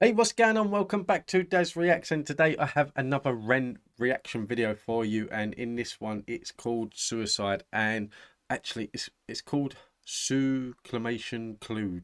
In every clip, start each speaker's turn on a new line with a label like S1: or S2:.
S1: Hey, what's going on? Welcome back to Daz Reacts, and today I have another Ren reaction video for you. And in this one, it's called Suicide, and actually, it's called Succlamation Clue.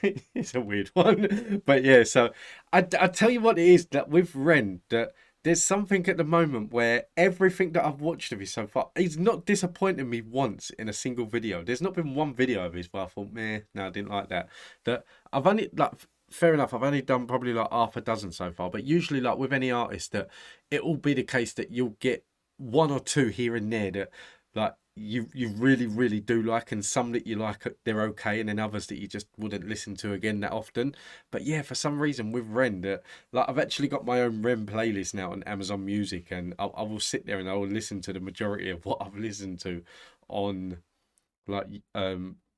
S1: It's a weird one, but yeah. So I tell you what it is that with Ren that there's something at the moment where everything that I've watched of his so far, he's not disappointed me once in a single video. There's not been one video of his where I thought, meh, no, I didn't like that. That I've only like fair enough, I've only done probably like half a dozen so far, but usually like with any artist that it will be the case that you'll get one or two here and there that like you really do like, and some that you like they're okay, and then others that you just wouldn't listen to again that often. But yeah, for some reason with Ren, that like I've actually got my own Ren playlist now on Amazon Music, and I will sit there and I will listen to the majority of what I've listened to on like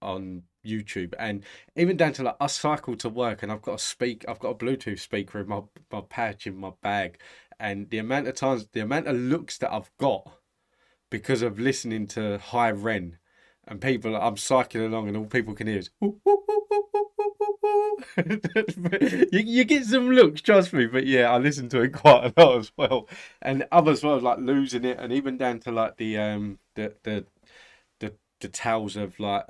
S1: on YouTube, and even down to like I cycle to work and I've got a Bluetooth speaker in my pouch in my bag, and the amount of times, the amount of looks that I've got because of listening to High Ren, and people, I'm cycling along and all people can hear is you get some looks, trust me. But yeah, I listen to it quite a lot as well, and others well like losing it, and even down to like the tales of like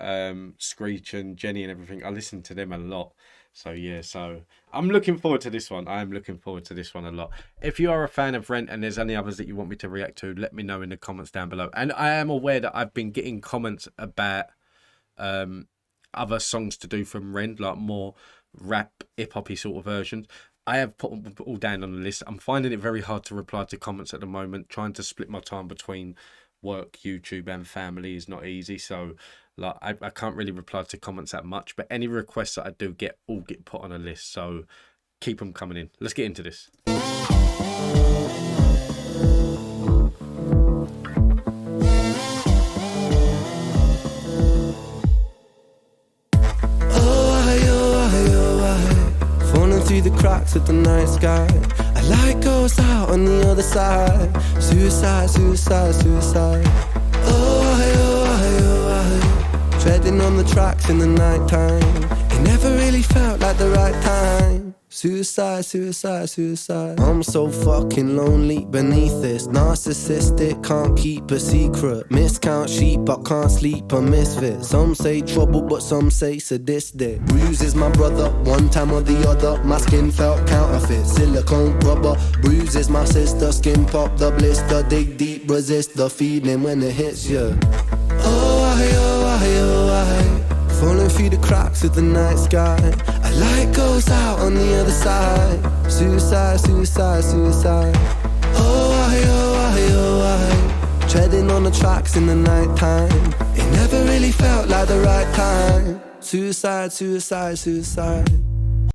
S1: Screech and Jenny and everything. I listen to them a lot. So yeah, so I'm looking forward to this one. I am looking forward to this one a lot. If you are a fan of Rent and there's any others that you want me to react to, let me know in the comments down below. And I am aware that I've been getting comments about other songs to do from Rent, like more rap, hip hoppy sort of versions. I have put them all down on the list. I'm finding it very hard to reply to comments at the moment. Trying to split my time between work, YouTube, and family is not easy. So like I can't really reply to comments that much. But any requests that I do get all get put on a list. So keep them coming in. Let's get into this.
S2: Through the cracks of the night sky, a light goes out on the other side. Suicide, suicide, suicide. Oh, treading on the tracks in the night time. It never really felt like the right time. Suicide, suicide, suicide. I'm so fucking lonely beneath this. Narcissistic, can't keep a secret. Miscount sheep, I can't sleep, a misfit. Some say trouble, but some say sadistic. Bruises my brother, one time or the other. My skin felt counterfeit, silicone rubber. Bruises my sister, skin pop the blister. Dig deep, resist the feeling when it hits you. Falling through the cracks of the night sky, a light goes out on the other side. Suicide, suicide, suicide. Treading on the tracks in the night time. It never really felt like the right time. Suicide, suicide, suicide.
S1: Do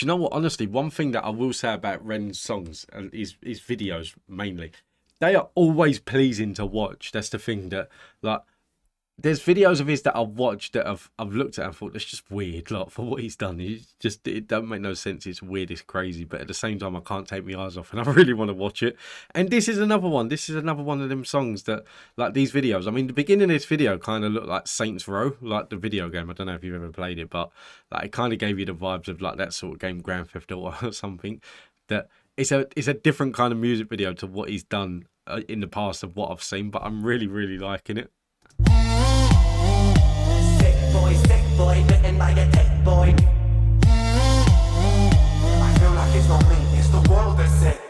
S1: you know what? Honestly, one thing that I will say about Ren's songs and his videos mainly, they are always pleasing to watch. That's the thing, that like there's videos of his that I've watched that I've looked at and thought that's just weird. Like for what he's done, it don't make no sense. It's weird, it's crazy, but at the same time I can't take my eyes off, and I really want to watch it. And this is another one. This is another one of them songs that, like these videos. I mean, the beginning of this video kind of looked like Saints Row, like the video game. I don't know if you've ever played it, but like it kind of gave you the vibes of like that sort of game, Grand Theft Auto or something. That it's a different kind of music video to what he's done in the past of what I've seen, but I'm really liking it.
S3: Sick boy, bitten by a tech boy. I feel like it's not me, it's the world that's sick.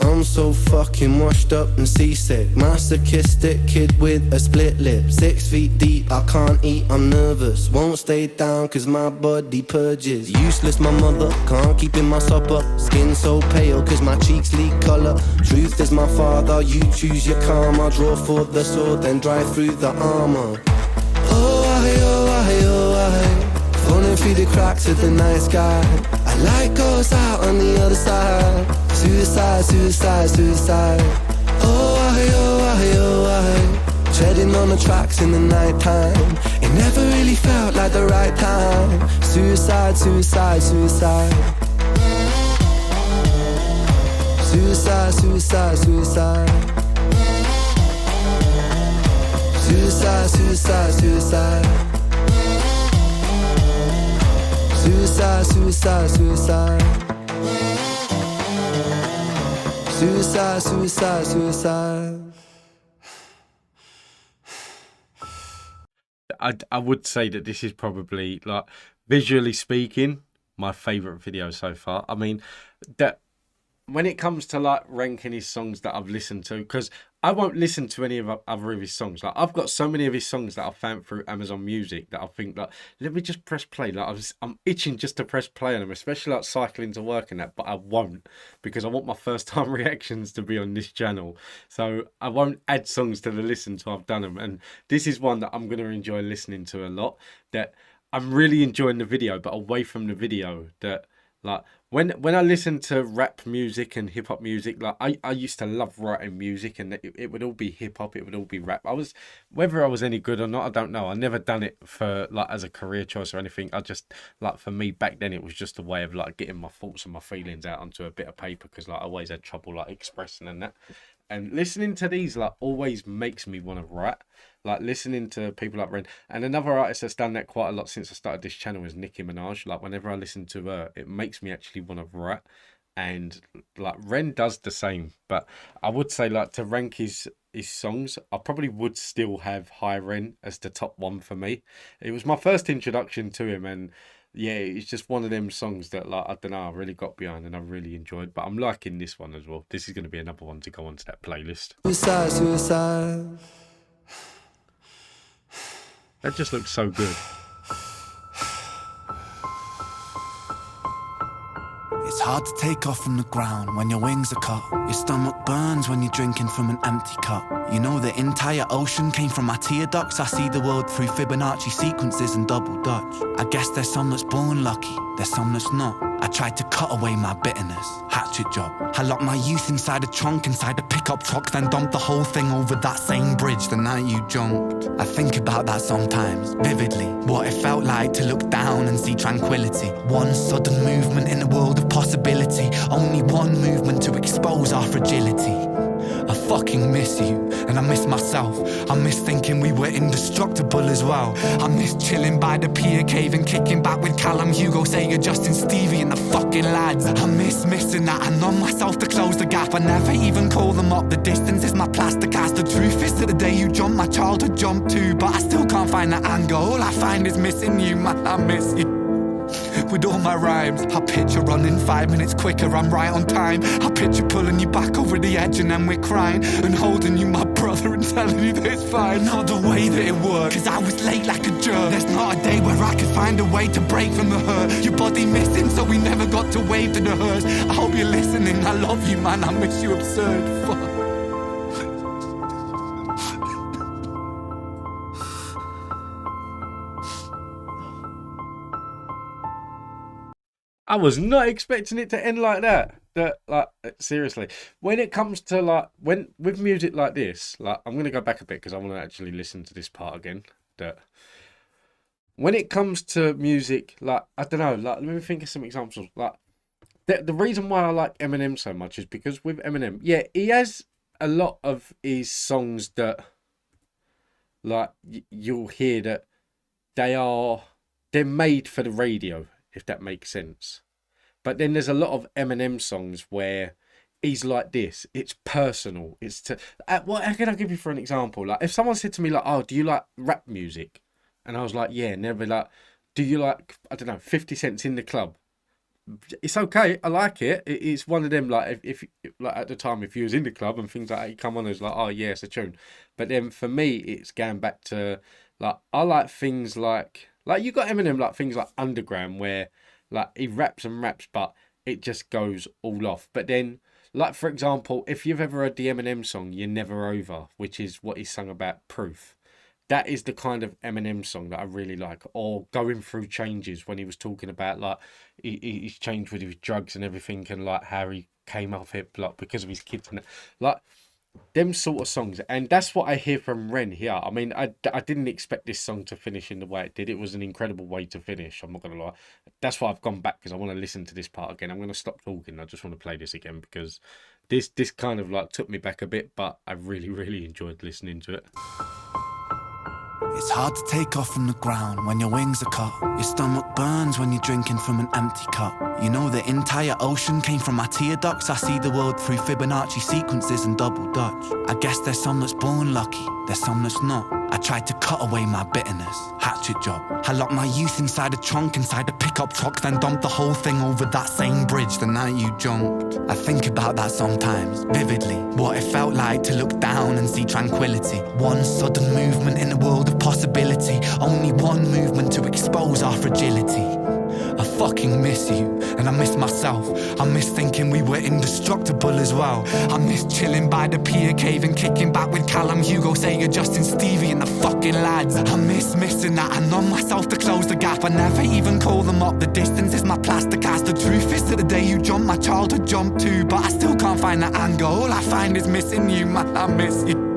S2: I'm so fucking washed up and seasick. Masochistic kid with a split lip. 6 feet deep, I can't eat, I'm nervous. Won't stay down cause my body purges. Useless my mother, can't keep in my supper. Skin so pale cause my cheeks leak colour. Truth is my father, you choose your karma. Draw for the sword, then drive through the armour. Falling through the cracks of the night sky, a light goes out on the other side. Suicide, suicide, suicide. Treading on the tracks in the night time. It never really felt like the right time. Suicide, suicide, suicide. Suicide, suicide, suicide. Suicide, suicide, suicide. Suicide, suicide, suicide. Suicide, suicide, suicide.
S1: I would say that this is probably, like, visually speaking, my favourite video so far. I mean, that when it comes to like ranking his songs that I've listened to, because I won't listen to any of other of his songs. Like, I've got so many of his songs that I found through Amazon Music that I think, like, let me just press play. Like, I'm itching just to press play on them, especially like cycling to work and that, but I won't, because I want my first time reactions to be on this channel. So I won't add songs to the list until I've done them. And this is one that I'm going to enjoy listening to a lot, that I'm really enjoying the video, but away from the video, that, like, when I listen to rap music and hip hop music, like, I used to love writing music, and it would all be hip hop, it would all be rap. Whether I was any good or not, I don't know. I never done it for, like, as a career choice or anything. I just, like, for me back then, it was just a way of, like, getting my thoughts and my feelings out onto a bit of paper, because, like, I always had trouble, like, expressing and that. And listening to these, like, always makes me want to write. Like, listening to people like Ren. And another artist that's done that quite a lot since I started this channel is Nicki Minaj. Like, whenever I listen to her, it makes me actually want to write. And, like, Ren does the same. But I would say, like, to rank his songs, I probably would still have High Ren as the top one for me. It was my first introduction to him, and yeah, it's just one of them songs that, like, I don't know, I really got behind and I really enjoyed. But I'm liking this one as well. This is going to be another one to go onto that playlist.
S2: Suicide, suicide.
S1: That just looks so good.
S4: It's hard to take off from the ground when your wings are cut. Your stomach burns when you're drinking from an empty cup. You know the entire ocean came from my tear ducts. I see the world through Fibonacci sequences and double Dutch. I guess there's some that's born lucky, there's some that's not. I tried to cut away my bitterness, hatchet job. I locked my youth inside a trunk, inside a pickup truck, then dumped the whole thing over that same bridge the night you jumped. I think about that sometimes, vividly. What it felt like to look down and see tranquility. One sudden movement in a world of possibility. Only one movement to expose our fragility. I fucking miss you, and I miss myself. I miss thinking we were indestructible as well. I miss chilling by the pier cave and kicking back with Callum, Hugo, Sega, Justin, Stevie and the fucking lads. I miss missing that. I numb myself to close the gap. I never even call them up. The distance is my plaster cast. The truth is that the day you jumped, my childhood jumped too. But I still can't find that anger. All I find is missing you, man, I miss you. With all my rhymes, I picture running 5 minutes quicker, I'm right on time. I picture pulling you back over the edge and then we're crying, and holding you, my brother, and telling you that it's fine. Not the way that it worked, cause I was late like a jerk. There's not a day where I could find a way to break from the hurt. Your body missing, so we never got to wave to the hearse. I hope you're listening, I love you, man, I miss you absurd. Fuck.
S1: I was not expecting it to end like that. Like, seriously, when it comes to, like, with music like this, like, I'm gonna go back a bit because I want to actually listen to this part again. That when it comes to music, like, I don't know, like, let me think of some examples. Like, the reason why I like Eminem so much is because with Eminem, yeah, he has a lot of his songs that, like, you'll hear that they're made for the radio, if that makes sense. But then there's a lot of Eminem songs where he's like this. It's personal. It's to what? How can I give you for an example? Like, if someone said to me, like, "Oh, do you like rap music?" and I was like, "Yeah," and they'd be like, "Do you like, I don't know, 50 Cent's In the Club?" It's okay. I like it. It's one of them, like, if like at the time, if you was in the club and things like that, you come on, it's like, "Oh yeah, it's a tune." But then for me, it's going back to, like, I like things like you got Eminem, like things like Underground, where, like, he raps and raps, but it just goes all off. But then, like, for example, if you've ever heard the Eminem song "You're Never Over," which is what he sung about Proof, that is the kind of Eminem song that I really like. Or Going Through Changes, when he was talking about, like, he's changed with his drugs and everything, and, like, how he came off it, like, because of his kids and that. Like, them sort of songs. And that's what I hear from Ren here. I mean, I didn't expect this song to finish in the way it did. It was an incredible way to finish, I'm not gonna lie. That's why I've gone back, because I want to listen to this part again. I'm gonna stop talking. I just want to play this again, because this kind of, like, took me back a bit, but I really enjoyed listening to it.
S4: It's hard to take off from the ground when your wings are cut. Your stomach burns when you're drinking from an empty cup. You know the entire ocean came from my tear ducts. I see the world through Fibonacci sequences and double Dutch. I guess there's some that's born lucky, there's some that's not. I tried to cut away my bitterness, hatchet job. I locked my youth inside a trunk, inside a pickup truck, then dumped the whole thing over that same bridge the night you jumped. I think about that sometimes, vividly. What it felt like to look down and see tranquility. One sudden movement in a world of possibility. Only one movement to expose our fragility. I fucking miss you, and I miss myself. I miss thinking we were indestructible as well. I miss chilling by the pier cave and kicking back with Callum, Hugo, Sega, Justin, Stevie and the fucking lads. I miss missing that. I numb myself to close the gap. I never even call them up. The distance is my plaster cast. The truth is that the day you jumped, my childhood jumped too. But I still can't find that anger. All I find is missing you, man. I miss you.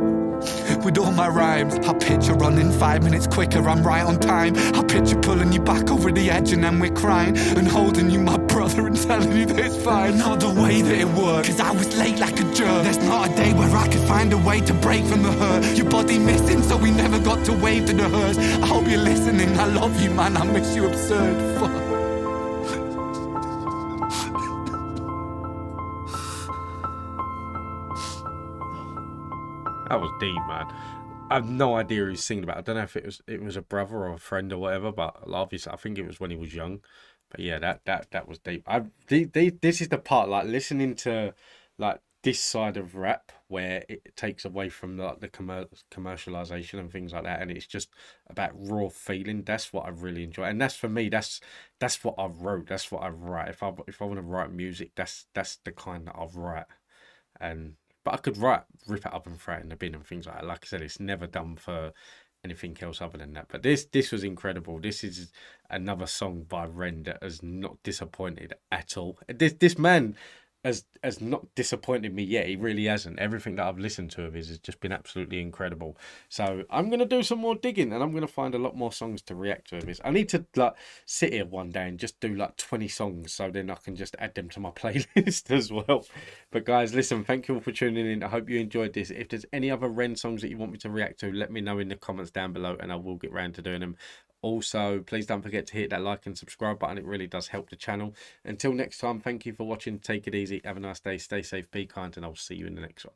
S4: With all my rhymes, I picture running 5 minutes quicker, I'm right on time. I picture pulling you back over the edge and then we're crying, and holding you, my brother, and telling you that it's fine. Not the way that it worked, cause I was late like a jerk. There's not a day where I could find a way to break from the hurt. Your body missing, so we never got to wave to the hearse. I hope you're listening, I love you, man, I miss you absurd. Fuck.
S1: That was deep, man. I have no idea who he's singing about. I don't know if it was a brother or a friend or whatever, but obviously I think it was when he was young. But yeah, that was deep. This is the part, like, listening to like this side of rap where it takes away from like the commercialization and things like that, and it's just about raw feeling. That's what I really enjoy, and that's for me. That's what I wrote. That's what I write. If I want to write music, that's the kind that I write. But I could rip it up and throw it in the bin and things like that. Like I said, it's never done for anything else other than that. But this was incredible. This is another song by Ren that has not disappointed at all. This man has not disappointed me yet. He really hasn't. Everything that I've listened to of his has just been absolutely incredible. So I'm gonna do some more digging, and I'm gonna find a lot more songs to react to of his. I need to like sit here one day and just do like 20 songs, so then I can just add them to my playlist as well. But guys, listen, thank you all for tuning in. I hope you enjoyed this. If there's any other Ren songs that you want me to react to, let me know in the comments down below, and I will get round to doing them. Also, please don't forget to hit that like and subscribe button. It really does help the channel. Until next time, thank you for watching. Take it easy. Have a nice day. Stay safe. Be kind. And I'll see you in the next one.